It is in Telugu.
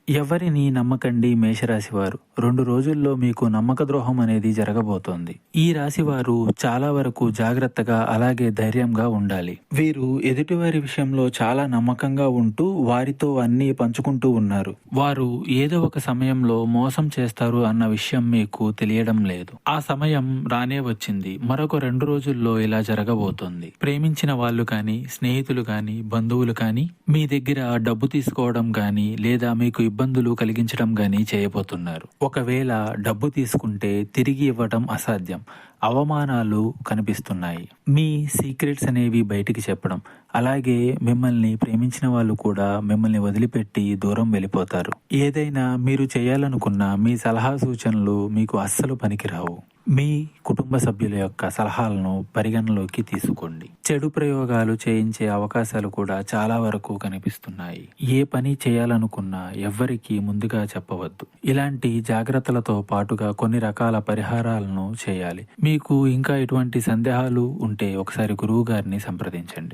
ఎవరిని నమ్మకండి మేషరాశివారు. 2 రోజుల్లో మీకు నమ్మక ద్రోహం అనేది జరగబోతోంది. ఈ రాశివారు చాలా వరకు జాగ్రత్తగా అలాగే ధైర్యంగా ఉండాలి. వీరు ఎదుటివారి విషయంలో చాలా నమ్మకంగా ఉంటూ వారితో అన్నీ పంచుకుంటూ ఉన్నారు. వారు ఏదో ఒక సమయంలో మోసం చేస్తారు అన్న విషయం మీకు తెలియడం లేదు. ఆ సమయం రానే వచ్చింది. మరొక 2 రోజుల్లో ఇలా జరగబోతోంది. ప్రేమించిన వాళ్ళు కానీ, స్నేహితులు కానీ, బంధువులు కానీ మీ దగ్గర డబ్బు తీసుకోవడం కానీ లేదా మీకు ఇబ్బందులు కలిగించడం గానీ చేయబోతున్నారు. ఒకవేళ డబ్బు తీసుకుంటే తిరిగి ఇవ్వటం అసాధ్యం. అవమానాలు కనిపిస్తున్నాయి. మీ సీక్రెట్స్ అనేవి బయటికి చెప్పడం, అలాగే మిమ్మల్ని ప్రేమించిన వాళ్ళు కూడా మిమ్మల్ని వదిలిపెట్టి దూరం వెళ్ళిపోతారు. ఏదైనా మీరు చేయాలనుకున్న మీ సలహా సూచనలు మీకు అస్సలు పనికిరావు. మీ కుటుంబ సభ్యుల యొక్క సలహాలను పరిగణలోకి తీసుకోండి. చెడు ప్రయోగాలు చేయించే అవకాశాలు కూడా చాలా వరకు కనిపిస్తున్నాయి. ఏ పని చేయాలనుకున్నా ఎవ్వరికీ ముందుగా చెప్పవద్దు. ఇలాంటి జాగ్రత్తలతో పాటుగా కొన్ని రకాల పరిహారాలను చేయాలి. మీకు ఇంకా ఎటువంటి సందేహాలు ఉంటే ఒకసారి గురువు గారిని సంప్రదించండి.